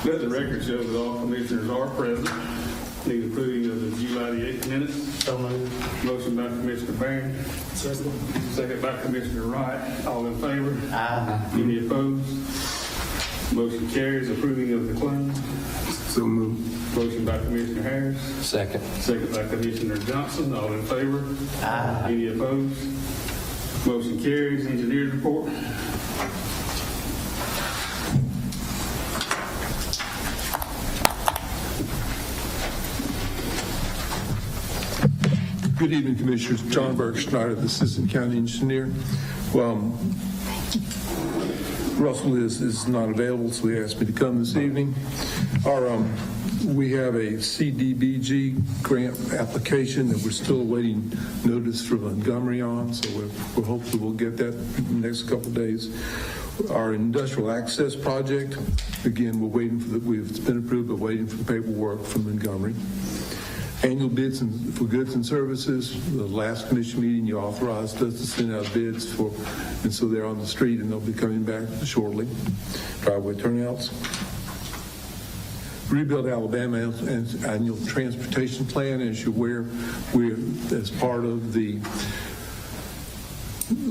Let the record show that all commissioners are present. Need approving of the July the 8th minutes. So moved. Motion by Commissioner Barron. Second by Commissioner Wright. All in favor? Aye. Any opposed? Motion carries. Approving of the claim. So moved. Motion by Commissioner Harris. Second. Second by Commissioner Johnson. All in favor? Aye. Any opposed? Motion carries. Engineers report. Good evening, Commissioners. John Berg Schneider, the Assistant County Engineer. Russell is not available, so he asked me to come this evening. We have a CDBG grant application that we're still awaiting notice from Montgomery on, so we're hopefully we'll get that in the next couple of days. Our industrial access project, again, we're waiting for it's been approved, but waiting for the paperwork from Montgomery. Annual bids for goods and services. The last commission meeting, you authorized us to send out bids and so they're on the street and they'll be coming back shortly. Driveway turnouts. Rebuild Alabama annual transportation plan. As you're aware, as part of the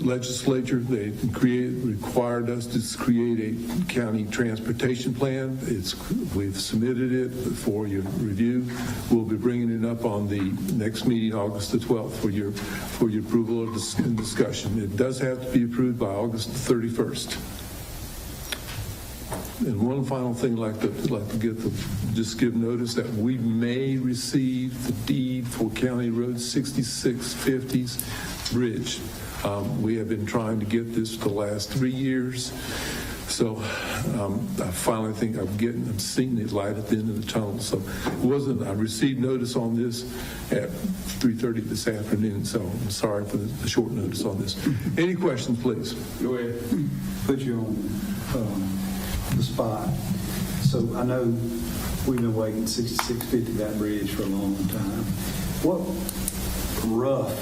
legislature, they required us to create a county transportation plan. We've submitted it for your review. We'll be bringing it up on the next meeting, August the 12th, for your approval and discussion. It does have to be approved by August the 31st. And one final thing, just give notice that we may receive the deed for County Road 6650's bridge. We have been trying to get this for the last 3 years. So I finally think I'm seeing the light at the end of the tunnel. So I received notice on this at 3:30 this afternoon. So I'm sorry for the short notice on this. Any questions, please? Go ahead. Put you on the spot. So I know we've been waiting 6650 that bridge for a long time. What rough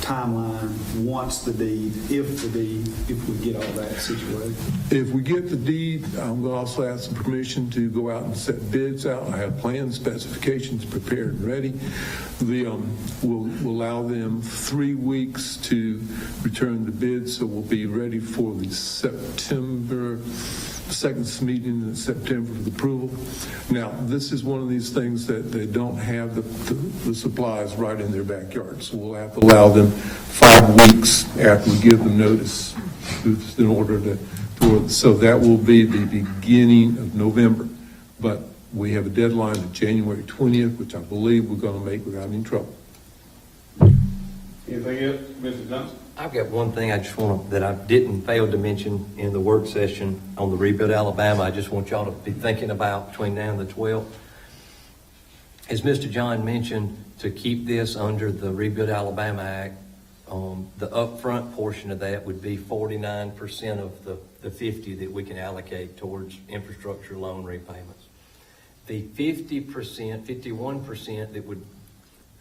timeline once the deed, if we get all that situated? If we get the deed, I'm going to also ask for permission to go out and set bids out. I have plans, specifications prepared and ready. We'll allow them 3 weeks to return the bids, so we'll be ready for the September 2nd meeting in September for the approval. Now, this is one of these things that they don't have the supplies right in their backyard, so we'll have to allow them 5 weeks after we give them notice in order to so that will be the beginning of November. But we have a deadline of January 20th, which I believe we're going to make without any trouble. Anything else, Mr. Johnson? I've got one thing that I didn't fail to mention in the work session on the Rebuild Alabama. I just want y'all to be thinking about between now and the 12th. As Mr. John mentioned, to keep this under the Rebuild Alabama Act, the upfront portion of that would be 49% of the 50 that we can allocate towards infrastructure loan repayments. The 50%, 51%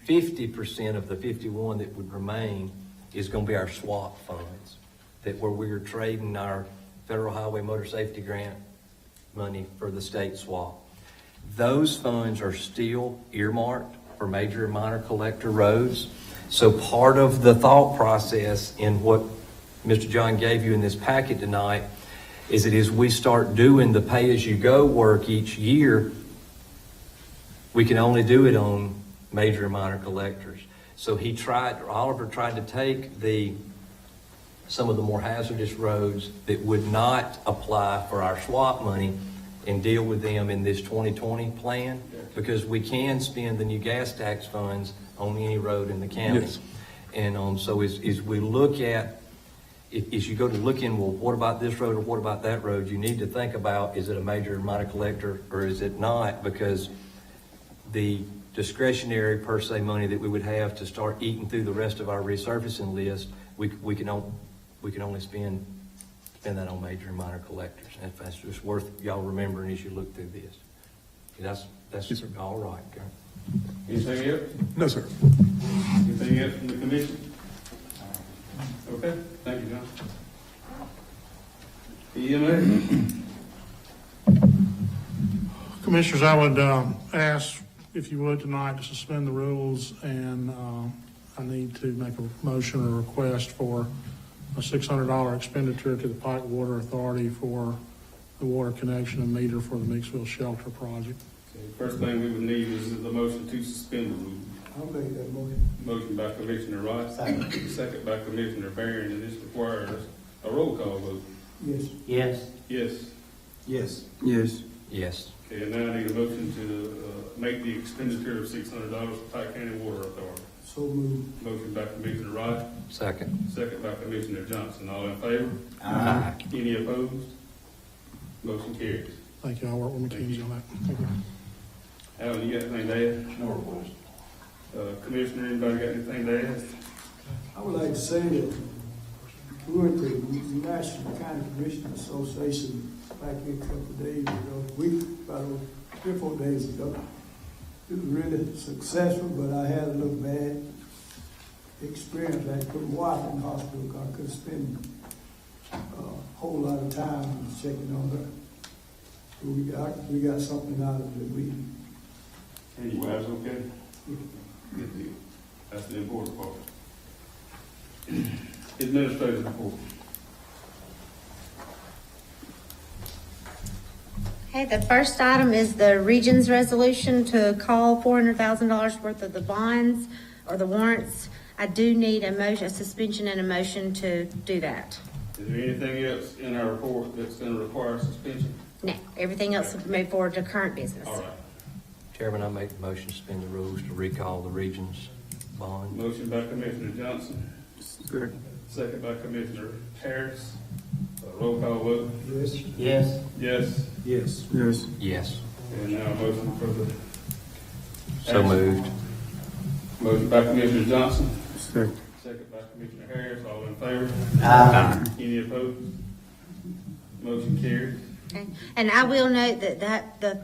50% of the 51 that would remain is going to be our SWAP funds, where we're trading our Federal Highway Motor Safety Grant money for the state SWAP. Those funds are still earmarked for major and minor collector roads. So part of the thought process in what Mr. John gave you in this packet tonight is that as we start doing the pay-as-you-go work each year, we can only do it on major and minor collectors. So Oliver tried to take some of the more hazardous roads that would not apply for our SWAP money and deal with them in this 2020 plan, because we can spend the new gas tax funds on any road in the county. Yes. And so as we look at, as you go to look in, well, what about this road or what about that road, you need to think about, is it a major or minor collector or is it not? Because the discretionary per se money that we would have to start eating through the rest of our resurfacing list, we can only spend that on major and minor collectors. And that's just worth y'all remembering as you look through this. That's Yes, sir. all right. Okay. Anything else? No, sir. Anything else from the commission? Okay, thank you, John. EMA? Commissioners, I would ask if you would tonight to suspend the rules, and I need to make a motion or request for a $600 expenditure to the Pike Water Authority for the water connection and meter for the Meeksville Shelter Project. Okay, first thing we would need is the motion to suspend the rules. I'll make that motion. Motion by Commissioner Wright, second by Commissioner Barron, and this requires a roll call vote. Yes. Yes. Yes. Yes. Yes. Yes. Okay, and now I need a motion to make the expenditure of $600 for Pike County Water Authority. So moved. Motion by Commissioner Wright, Second. second by Commissioner Johnson. All in favor? Aye. Any opposed? Motion carries. Thank you. I'll work with McKinsey on that. Thank you. Alan, you got anything to add? No request. Commissioner, anybody got anything to add? I would like to say that we went to the National County Commission Association back here a couple of days ago, about 3 or 4 days ago. It was really successful, but I had a little bad experience. I had to put my wife in the hospital because I couldn't spend a whole lot of time checking on her. So we got something out of it. And your wife's okay? Good deal. That's the important part. Administrative report. Okay, the first item is the Regions resolution to call $400,000 worth of the bonds or the warrants. I do need a motion, a suspension and a motion to do that. Is there anything else in our report that's going to require suspension? No, everything else will move forward to current business. All right. Chairman, I make the motion to suspend the rules to recall the Regions bond. Motion by Commissioner Johnson, second by Commissioner Harris. Roll call vote. Yes. Yes. Yes. Yes. Yes. Yes. And now a motion for the. So moved. Motion by Commissioner Johnson, Second. second by Commissioner Harris. All in favor? Aye. Any opposed? Motion carries. Okay, and I will note that the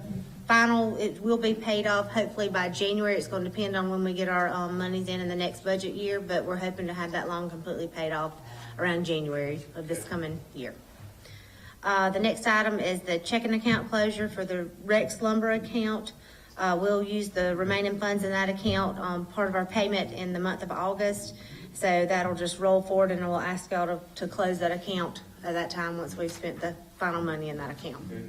final, it will be paid off hopefully by January. It's going to depend on when we get our monies in the next budget year, but we're hoping to have that loan completely paid off around January of this coming year. The next item is the checking account closure for the Rex Lumber account. We'll use the remaining funds in that account on part of our payment in the month of August. So that'll just roll forward, and we'll ask y'all to close that account at that time once we've spent the final money in that account. Okay.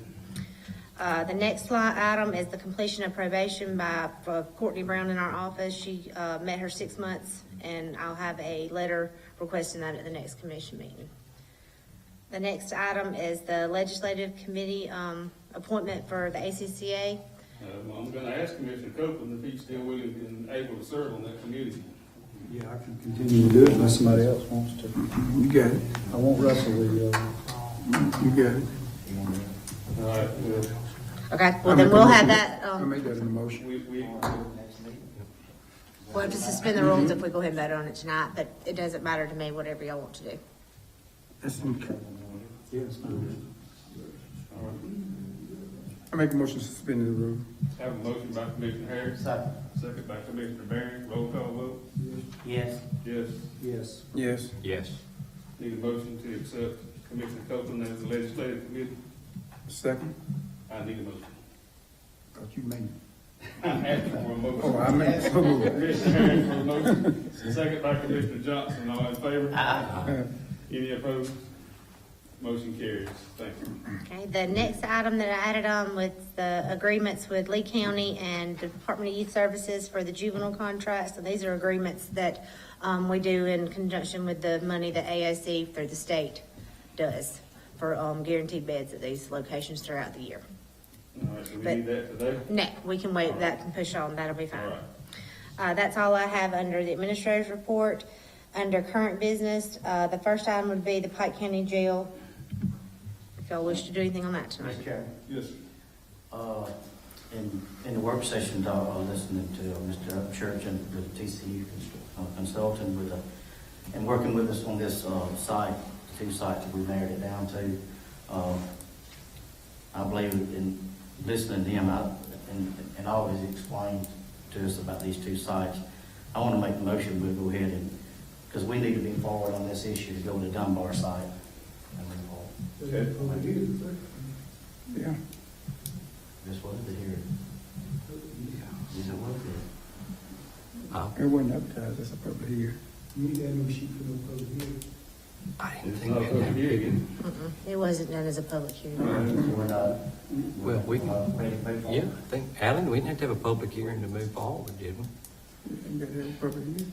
The next item is the completion of probation by Courtney Brown in our office. She met her 6 months, and I'll have a letter requesting that at the next commission meeting. The next item is the legislative committee appointment for the ACCA. I'm going to ask Commissioner Copeland if he's still willing and able to serve on that committee. Yeah, I can continue to do it unless somebody else wants to. You got it. I won't wrestle with you. You got it. All right, well, Okay, well then we'll have that, I make that in the motion. we'll have to suspend the rules if we go ahead and vote on it tonight, but it doesn't matter to me, whatever y'all want to do. That's okay. Yes. all right. I make a motion to suspend the rule. Have a motion by Commissioner Harris, Second. second by Commissioner Barron. Roll call vote. Yes. Yes. Yes. Yes. Yes. Need a motion to accept Commissioner Copeland as the legislative committee. Second. I need a motion. Thought you made it. I'm asking for a motion. Oh, I made so moved. Commissioner Harris for a motion, second by Commissioner Johnson. All in favor? Any opposed? Motion carries. Thank you. Okay, the next item that I added on with the agreements with Lee County and the Department of Youth Services for the juvenile contracts. So these are agreements that we do in conjunction with the money that AOC through the state does for guaranteed beds at these locations throughout the year. All right, so we But- need that today? No, we can wait, that can push on, that'll be All fine. right. That's all I have under the administrator's report. Under current business, the first item would be the Pike County Jail. If y'all wish to do anything on that tonight. Mr. Chairman, Yes, sir. in the work session, listening to Mr. Upchurch and the TC consultant and working with us on this site, 2 sites that we narrowed it down to, I believe in listening to him and all he's explained to us about these 2 sites, I want to make the motion, we'll go ahead and, because we need to be forward on this issue to go to the Dunbar site. And move forward. Okay. Over here, sir. Yeah. This was the hearing. Yes, it was there. It wasn't advertised as a public hearing. You ain't got no sheet for no public hearing. I didn't It's think not a that. public hearing. It wasn't done as a public hearing. We're not. Well, we can- Ready to pay for it? Yeah, I think, Alan, we didn't have to have a public hearing to move forward, did we? You ain't got to have a public hearing.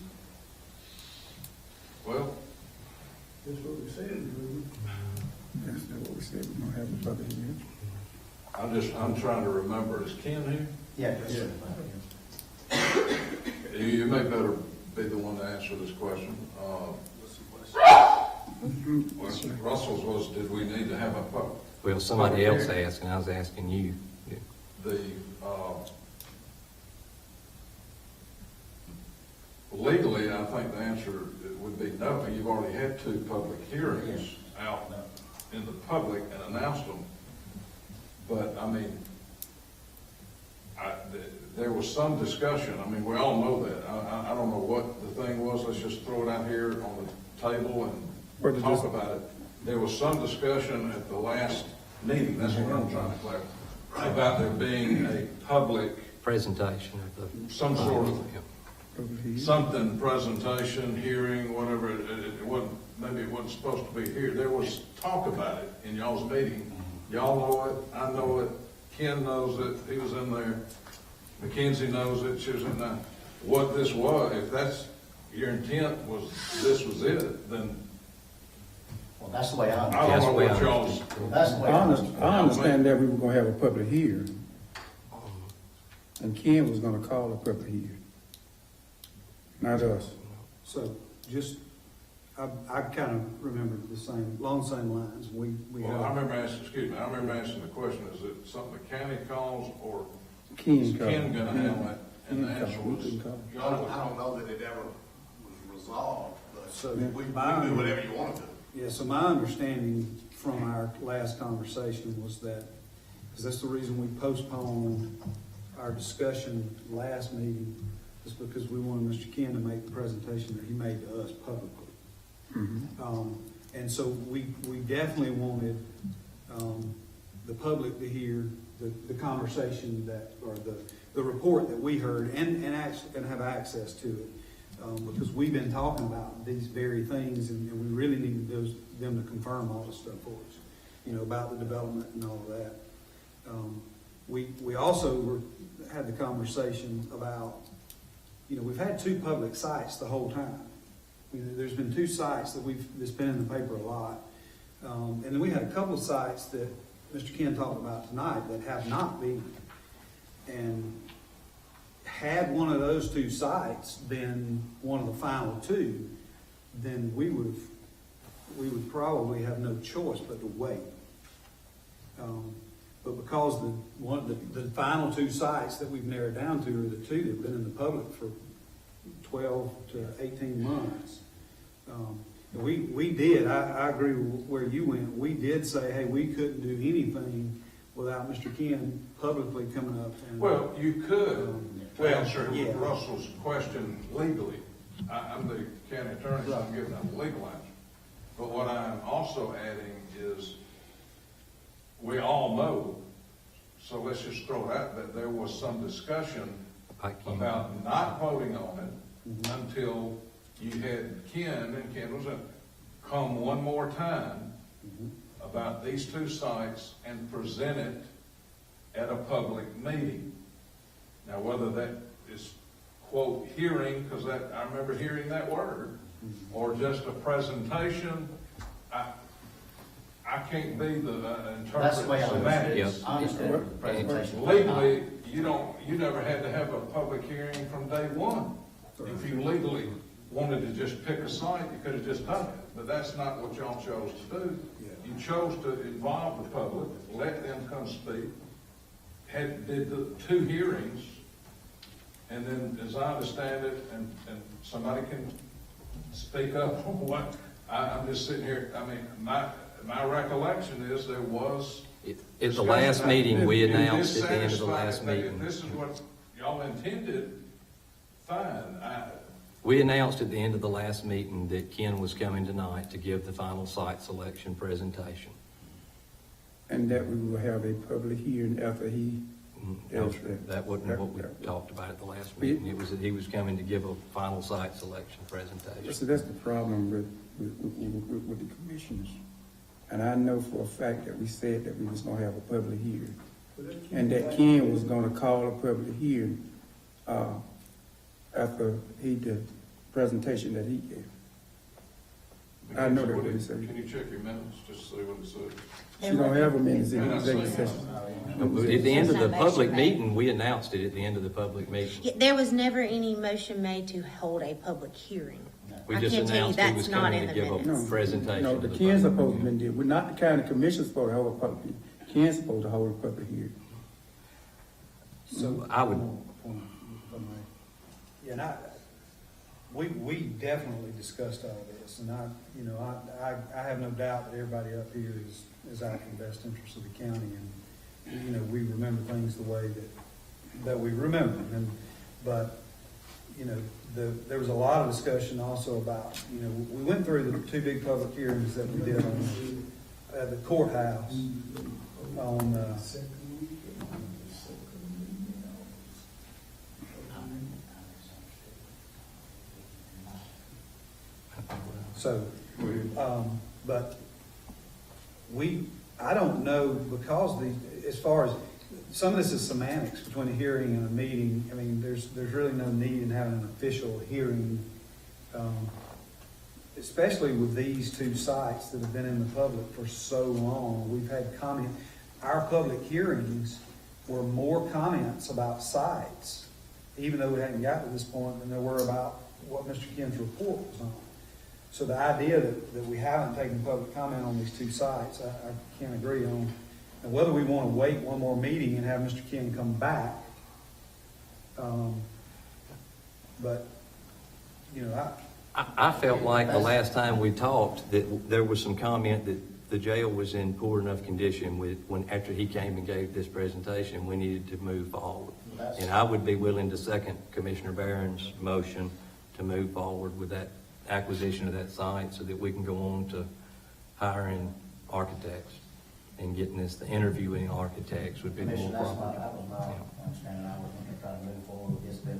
Well, That's what we said, Drew. That's not what we said, we're gonna have a public hearing. I'm trying to remember, is Ken here? Yeah. You may better be the one to answer this question. Russell's was, did we need to have a public? Well, somebody else asked, and I was asking you. Legally, I think the answer would be no. You've already had 2 public hearings out in the public and announced them. But, I mean, there was some discussion. I mean, we all know that. I don't know what the thing was. Let's just throw it out here on the table and talk about it. There was some discussion at the last meeting, that's what I'm trying to clarify, about there being a public, Presentation of the. some sort of Public hearing. something, presentation, hearing, whatever, it wasn't, maybe it wasn't supposed to be here. There was talk about it in y'all's meeting. Y'all know it, I know it, Ken knows it, he was in there, Mackenzie knows it, she was in there. What this was, if that's, your intent was, this was it, then Well, that's the way I I understand. don't Yes, know we what are. y'all's, That's the way I understand. I understand that we were gonna have a public hearing. And Ken was gonna call a public hearing. Not us. So just, I kind of remember along the same lines. We well, I had, remember asking the question, is it something the county calls, or Ken is called. Ken gonna handle it? And the Ken answer called. was, We couldn't call. y'all, I don't know that it ever was resolved, but So we do my- whatever you want to do. yeah, so my understanding from our last conversation was that, because that's the reason we postponed our discussion last meeting, is because we wanted Mr. Ken to make the presentation that he made to us publicly. And so we definitely wanted the public to hear the conversation that, or the report that we heard and have access to it. Because we've been talking about these very things and we really needed them to confirm all the stuff for us, about the development and all of that. We also had the conversation about, we've had 2 public sites the whole time. There's been 2 sites that's been in the paper a lot. And then we had a couple of sites that Mr. Ken talked about tonight that have not been. And had one of those 2 sites been one of the final 2, then we would probably have no choice but to wait. But because the final 2 sites that we've narrowed down to are the 2 that have been in the public for 12 to 18 months. We did, I agree with where you went, we did say, hey, we couldn't do anything without Mr. Ken publicly coming up and. well, you could answer yeah. Russell's question legally. I'm the county attorney, so I'm giving a legal answer. But what I'm also adding is, we all know, so let's just throw it out, that there was some discussion about not voting on it until you had Ken, and Ken was come one more time about these 2 sites and present it at a public meeting. Now, whether that is, quote, hearing, because I remember hearing that word, or just a presentation, I can't be the That's the way I understand semantics. it. I understand the presentation. Legally, you never had to have a public hearing from day one. If you legally wanted to just pick a site, you could have just done it. But that's not what y'all chose to do. You chose to involve the public, let them come speak, did the 2 hearings, and then, as I understand it, and somebody can speak up on what, I'm just sitting here, I mean, my recollection is there was. At the last meeting, we If this announced at the end of the last satisfies- meeting. If this is what y'all intended, fine. We announced at the end of the last meeting that Ken was coming tonight to give the final site selection presentation. And that we will have a public hearing after he That wasn't what we talked about at the last meeting. It was that he was coming to give a final site selection presentation. So that's the problem with the commissioners. And I know for a fact that we said that we was gonna have a public hearing. And that Ken was gonna call a public hearing, after the presentation that he gave. I know that what he said. Can you check your minutes, just to see what it says? She don't have a minutes in the executive session. At the end of the public meeting, we announced it at the end of the public meeting. Yeah, there was never any motion made to hold a public hearing. We I just can tell you announced he was that's not coming in to the give a minutes. presentation. No, to the the Ken's public. supposed to be there. We're not the county commission's supposed to hold a public hearing. Ken's supposed to hold a public hearing. So I would, Yeah, and we definitely discussed all this, and I have no doubt that everybody up here is out for the best interest of the county, and, we remember things the way that we remember them, but, there was a lot of discussion also about, we went through the two big public hearings that we did on, at the courthouse on, so, but I don't know, because as far as, some of this is semantics between a hearing and a meeting. I mean, there's really no need in having an official hearing, especially with these two sites that have been in the public for so long. We've had comment, our public hearings were more comments about sites, even though we hadn't got to this point, than there were about what Mr. Ken's report was on. So the idea that we haven't taken public comment on these two sites, I can't agree on. And whether we want to wait one more meeting and have Mr. Ken come back, but, I felt like the last time we talked that there was some comment that the jail was in poor enough condition after he came and gave this presentation, we needed to move forward. And I would be willing to second Commissioner Barron's motion to move forward with that acquisition of that site so that we can go on to hiring architects and getting the interviewing architects would be the more Commissioner, that proper. was my understanding. I was going to try to move forward with this, but.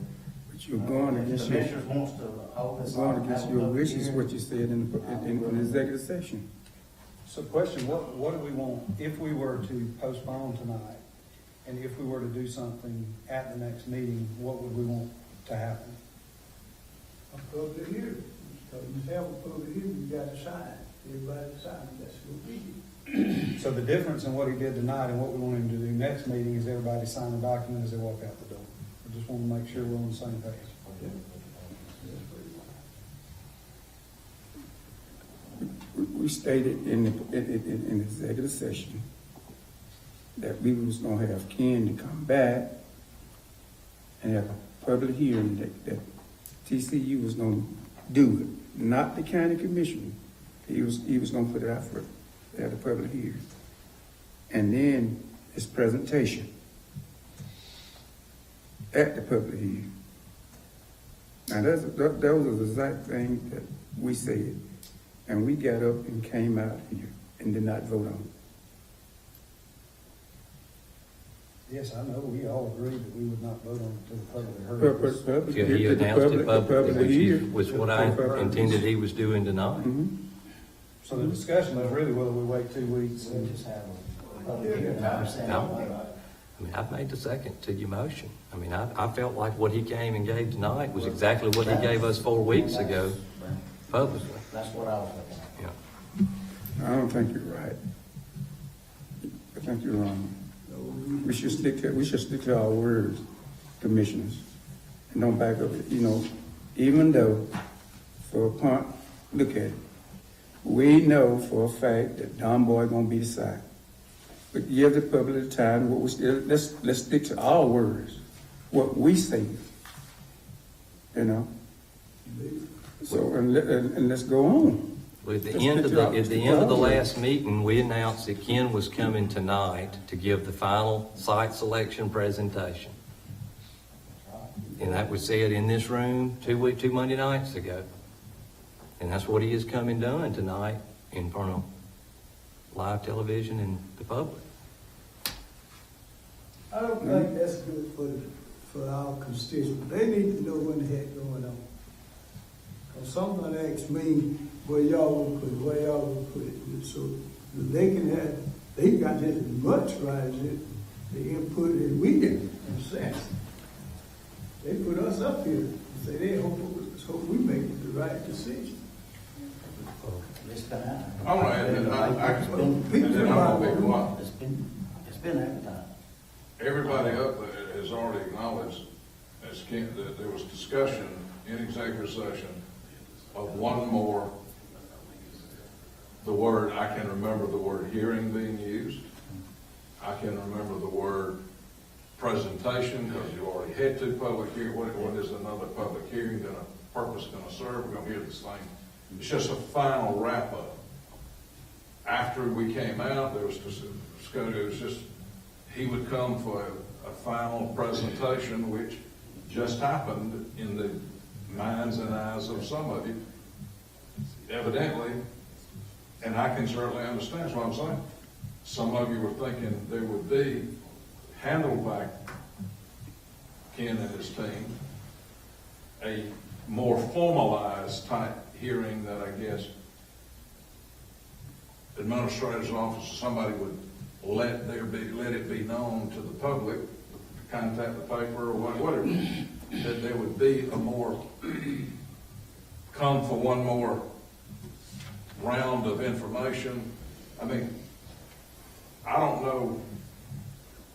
But you're going against your, Commissioners wants to hold this. going against your wishes, what you said in the executive session. so question, what do we want, if we were to postpone tonight, and if we were to do something at the next meeting, what would we want to happen? A public hearing. So you have a public hearing, you got to sign. Everybody sign, that's what we do. So the difference in what he did tonight and what we want him to do next meeting is everybody sign the document as they walk out the door. I just want to make sure we're on the same page. We stated in the executive session that we was gonna have Ken to come back and have a public hearing that TCU was gonna do it, not the county commissioner. He was gonna put it out for, at a public hearing. And then his presentation at the public hearing. Now, that was the exact thing that we said. And we got up and came out here and did not vote on it. Yes, I know, we all agreed that we would not vote on it until the public heard it. Yeah, he announced it publicly, which was what I intended he was doing tonight. So the discussion is really whether we wait 2 weeks We'll and just have a public hearing. I understand. I mean, I've made the second to your motion. I mean, I felt like what he came and gave tonight was exactly what he gave us 4 weeks ago publicly. That's what I was looking at. Yeah. I don't think you're right. I think you're wrong. We should stick to our words, commissioners, and don't back up. Even though for a punt, look at it. We know for a fact that Don Boy gonna be the side. But give the public the time. Let's stick to our words, what we say. So and let's go on. Well, at the end of the last meeting, we announced that Ken was coming tonight to give the final site selection presentation. And that was said in this room two Monday nights ago. And that's what he is coming done tonight in front of live television and the public. I don't think that's good for our constituents. They need to know what the heck going on. Cause someone asked me where y'all would put it, where y'all would put it, so that they got just as much right as the input as we did, in a sense. They put us up here and say they hope we make the right decision. It's been out. All right, and then I'm gonna be quiet. It's been advertised. Everybody up there has already acknowledged, that there was discussion in executive session of one more, I can remember the word hearing being used. I can remember the word presentation, because you already had two public hearings. What is another public hearing that a purpose going to serve? We're going to hear this thing. It's just a final wrap up. After we came out, there was discussion. It was just, he would come for a final presentation, which just happened in the minds and eyes of some of you, evidently, and I can certainly understand. That's what I'm saying. Some of you were thinking there would be, handled by Ken and his team, a more formalized type hearing that I guess administrator's office or somebody would let it be known to the public, contact the paper or whatever, that there would be a more, come for one more round of information. I mean, I don't know,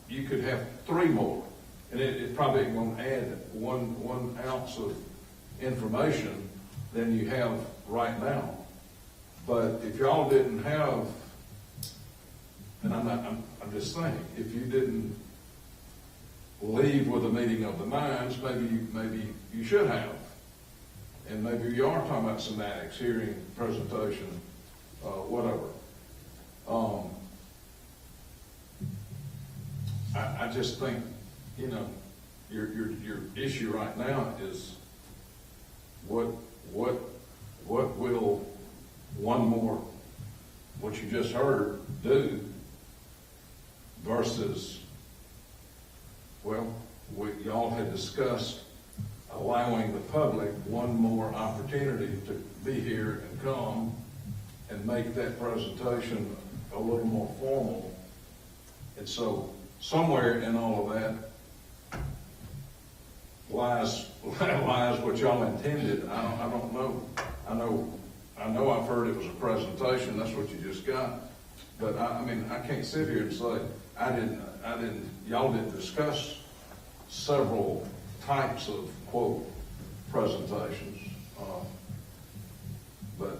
you could have three more, and it probably ain't gonna add one ounce of information than you have right now. But if y'all didn't have, and I'm just saying, if you didn't leave with a meeting of the minds, maybe you should have. And maybe you are talking about semantics, hearing, presentation, whatever. I just think, your issue right now is what will one more, what you just heard, do versus, y'all had discussed allowing the public one more opportunity to be here and come and make that presentation a little more formal. And so somewhere in all of that lies what y'all intended. I don't know. I know I've heard it was a presentation. That's what you just got. But I mean, I can't sit here and say y'all didn't discuss several types of quote presentations. But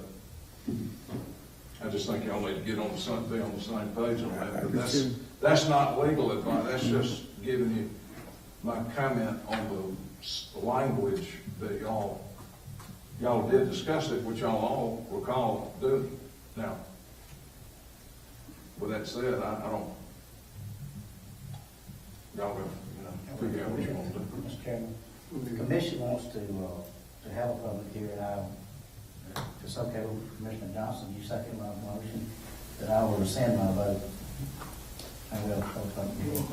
I just think y'all need to get on the same page on that. But that's not legal advice. That's just giving you my comment on the language that y'all did discuss it, which y'all all recall doing. Now, with that said, I don't. Y'all have figure out what you want to do. Mr. Chairman, the commission wants to have a public hearing. If it's okay with Commissioner Johnson, you second my motion, that I will rescind my vote. I will hold public hearing.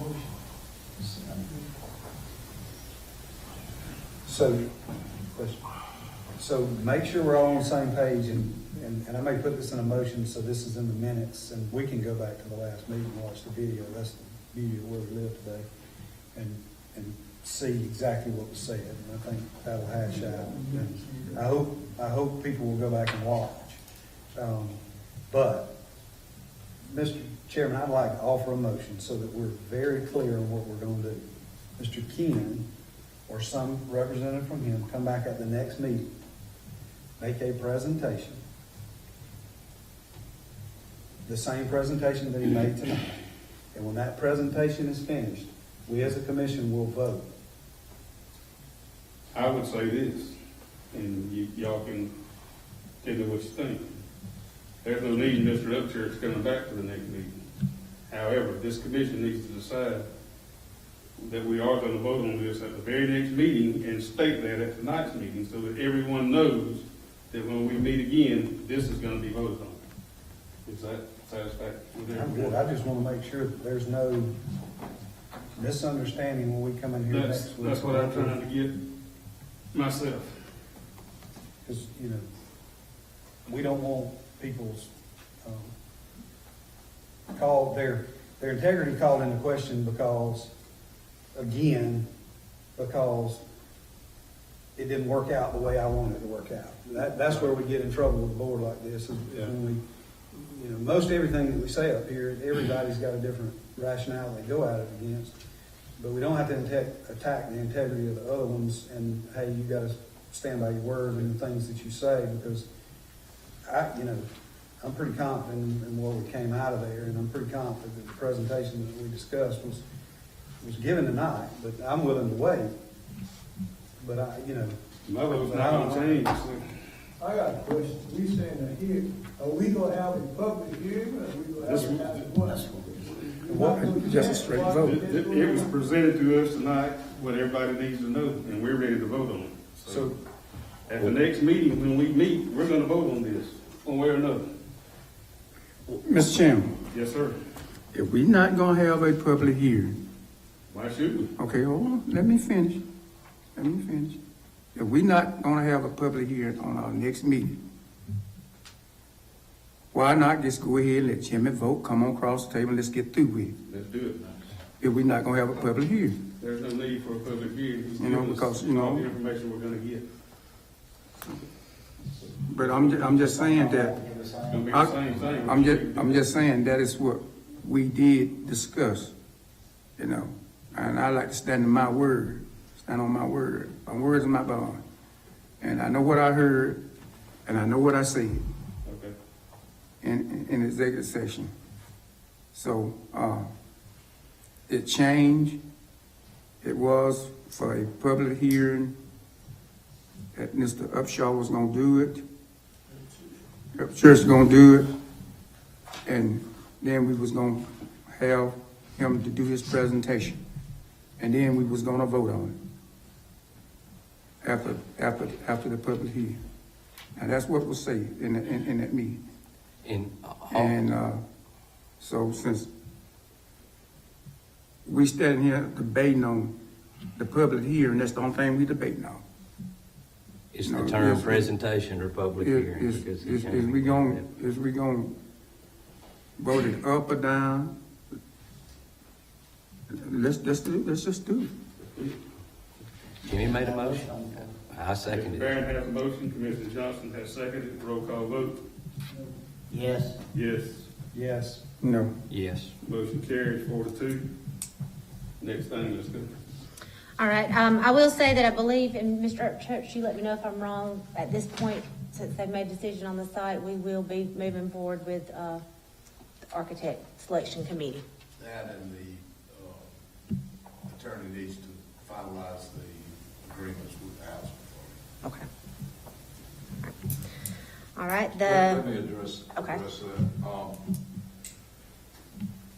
So make sure we're all on the same page, and I may put this in a motion, so this is in the minutes, and we can go back to the last meeting and watch the video. That's the beauty of where we live today, and see exactly what was said. And I think that'll hash out. And I hope people will go back and watch. But, Mr. Chairman, I'd like to offer a motion so that we're very clear on what we're going to do. Mr. Keenan, or some representative from him, come back at the next meeting, make a presentation, the same presentation that he made tonight. And when that presentation is finished, we as a commission will vote. I would say this, and y'all can tell me what you think. There's no need Mr. Upchurch coming back to the next meeting. However, this commission needs to decide that we are going to vote on this at the very next meeting and state that at tonight's meeting so that everyone knows that when we meet again, this is going to be voted on. Is that satisfactory? I'm good. I just want to make sure that there's no misunderstanding when we come in here That's, next week. that's what I'm trying to get myself. Because, you know, we don't want people's, their integrity called into question because it didn't work out the way I wanted it to work out. That's where we get in trouble with a board like this, is Yeah. when we, you know, most everything that we say up here, everybody's got a different rationale they go at it against. But we don't have to attack the integrity of the other ones and, hey, you gotta stand by your word and the things that you say, because I'm pretty confident in what we came out of there, and I'm pretty confident that the presentation that we discussed was given tonight, but I'm willing to wait. But My vote's But not I don't gonna change. So I got a question. We saying a hearing, are we gonna have a public hearing, or are we gonna have what? Just a straight vote. It was presented to us tonight, what everybody needs to know, and we're ready to vote on it. So at the next meeting, when we meet, we're gonna vote on this, one way or another. Mr. Chairman, Yes, sir. if we not gonna have a public hearing, Why should we? okay, hold on, let me finish. If we not gonna have a public hearing on our next meeting, why not just go ahead and let Jimmy vote, come on across the table, and let's get through with it? Let's do it. If we not gonna have a public hearing. There's no need for a public hearing. He's You know, given us because, you know- all the information we're gonna get. But I'm just saying that, It's gonna be the same thing. I'm just saying that is what we did discuss, you know. And I like to stand on my word. My words are my bond. And I know what I heard, and I know what I said Okay. in executive session. So, it changed. It was for a public hearing that Mr. Upshaw was gonna do it. Upchurch gonna do it. And then we was gonna have him to do his presentation. And then we was gonna vote on it after the public hearing. And that's what was said in that meeting. And so since we standing here debating on the public hearing, that's the only thing we debating on. It's No, the term yes, presentation or public hearing. because it Is can we be- gonna vote it up or down? Let's just do it. Jimmy made a motion. I seconded it. Barron has a motion, Commissioner Johnson has seconded, roll call vote. Yes. Yes. Yes. No. Yes. Motion carries 4-2. Next thing, let's go. All right, I will say that I believe, and Mr. Upchurch, you let me know if I'm wrong, at this point, since they've made a decision on the site, we will be moving forward with, the architect selection committee. That and the attorney needs to finalize the agreements with the house authority. Okay. All right, Let me address Okay. that.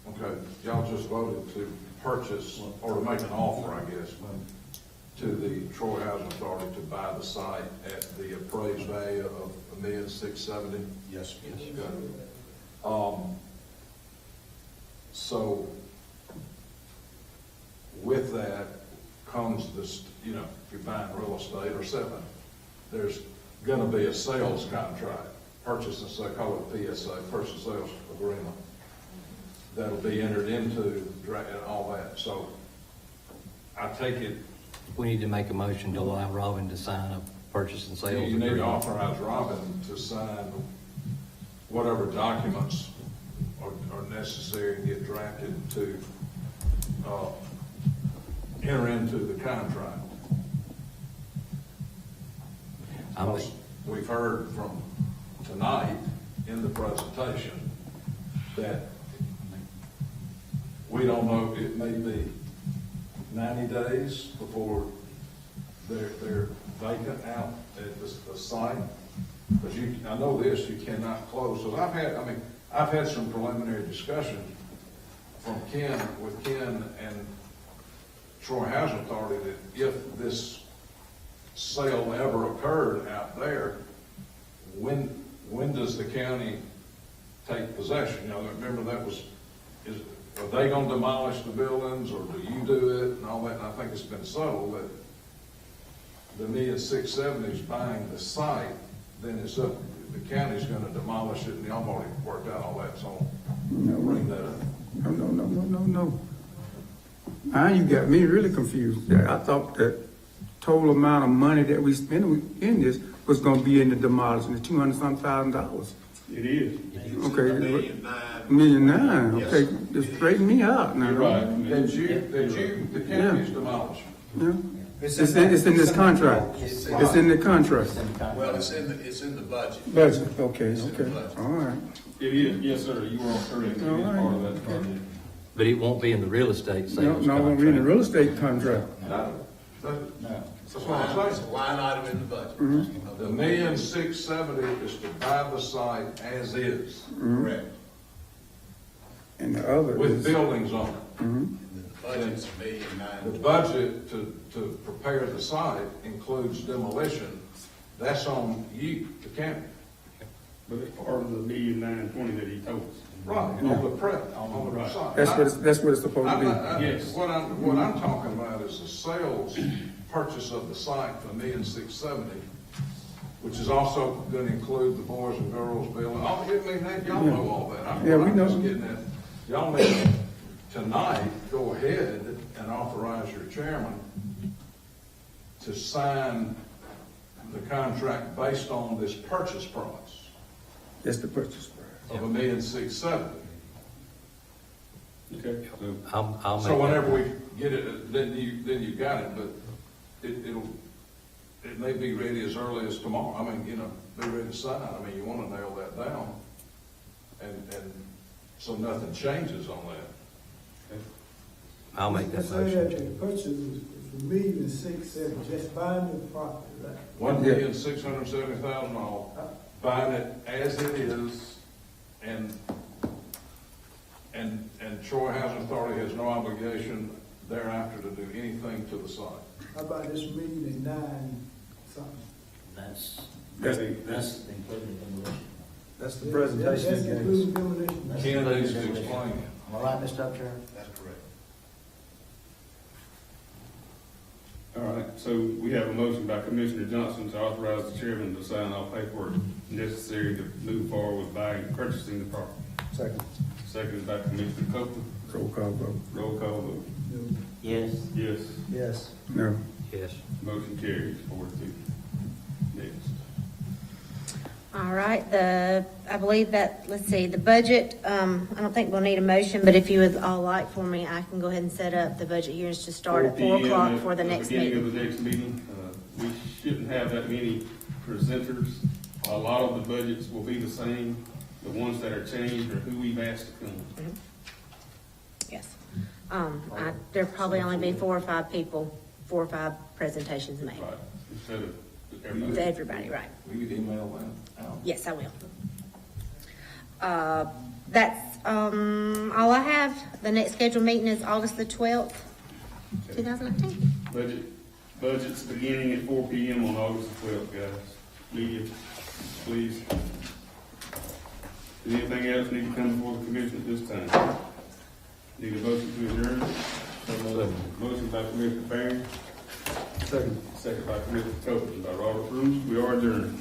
Okay, y'all just voted to purchase, or to make an offer, I guess, to the Troy Housing Authority to buy the site at the appraised value of $1,670,000. Yes, yes. So with that comes this, you know, if you're buying real estate or selling, there's gonna be a sales contract, purchase and sale, call it PSA, purchase sales agreement, that'll be entered into and all that. So I take it, We need to make a motion to allow Robin to sign a purchase and sales you need to agreement. authorize Robin to sign whatever documents are necessary and get drafted to enter into the contract. We've heard from tonight in the presentation that we don't know, it may be 90 days before they're vacant out at the site. But I know this, you cannot close. So I've had some preliminary discussion with Ken and Troy Housing Authority that if this sale ever occurred out there, when does the county take possession? You know, remember that was, are they gonna demolish the buildings, or do you do it, and all that, and I think it's been settled that the $1,670,000 is buying the site, then it's up, the county's gonna demolish it, and y'all already worked out all that, so I'll bring that up. No. Now you got me really confused. I thought that total amount of money that we spent in this was gonna be in the demolition, the $200,000. It is. Okay. $1,900,000. $1,900,000, Yes. okay, just straighten me out now. You're right. The county's demolished. Yeah. It's in this contract. It's It's in the contract. Well, it's in the budget. Budget, okay, It's in the okay, budget. all right. It is, yes, sir, you are correct, it is part of that project. But it won't be in the real estate sales No, we're in the contract. real estate contract. That's what I'm It's saying. a line item in the budget. The $1,670,000 is to buy the site as is, Correct. And the other with is, buildings on it. And the budget's The $1,900,000. budget to prepare the site includes demolition. That's on you, the county. But it's part of the $1,920,000 that he told us. Right, on the prep, on the site. that's what it's supposed to be. Yes. What I'm talking about is the sales purchase of the site for $1,670,000, which is also gonna include the boys and girls building. Y'all know all that. Yeah, we I'm know. just getting at, y'all need tonight, go ahead and authorize your chairman to sign the contract based on this purchase price That's the purchase price. of $1,670,000. Okay, so I'll So make whenever that. we get it, then you got it, but it may be ready as early as tomorrow. I mean, be ready to sign. I mean, you wanna nail that down. And so nothing changes on that. I'll make that Say that motion. the purchase is $1,670,000, just buying the property, right? $1,670,000, buying it as it is, and Troy Housing Authority has no obligation thereafter to do anything to the site. How about this $1,900,000 something? That's That's- included in the motion. That's the That's presentation it gives. including demolition. That's Ken included needs to in the explain motion. it. Am I right, Mr. Upchurch? That's correct. all right, so we have a motion by Commissioner Johnson to authorize the chairman to sign all paperwork necessary to move forward with buying and purchasing the property. Second. Seconded by Commissioner Copeland. Roll call vote. Roll call vote. Yes. Yes, Yes. No. Yes. motion carries 4-2. Next. All right, I believe that, let's see, the budget, I don't think we'll need a motion, but if you would all like for me, I can go ahead and set up the budget hearings to start at 4 p.m. o'clock for the next Beginning meeting. of the next meeting. We shouldn't have that many presenters. A lot of the budgets will be the same. The ones that are changed are who we've asked to come. Yes. There'll probably only be 4 or 5 people, 4 or 5 presentations made. Right, instead of To everybody. everybody, right. We could email that out. Yes, I will. That's all I have. The next scheduled meeting is August the 12th, 2019. Budget's beginning at 4 p.m. on August the 12th, guys. Media, please. Does anything else need to come before the commission at this time? Need a motion to adjourn? Motion by Commissioner Barron, Second. second by Commissioner Copeland. By Robert Rules, we are adjourned.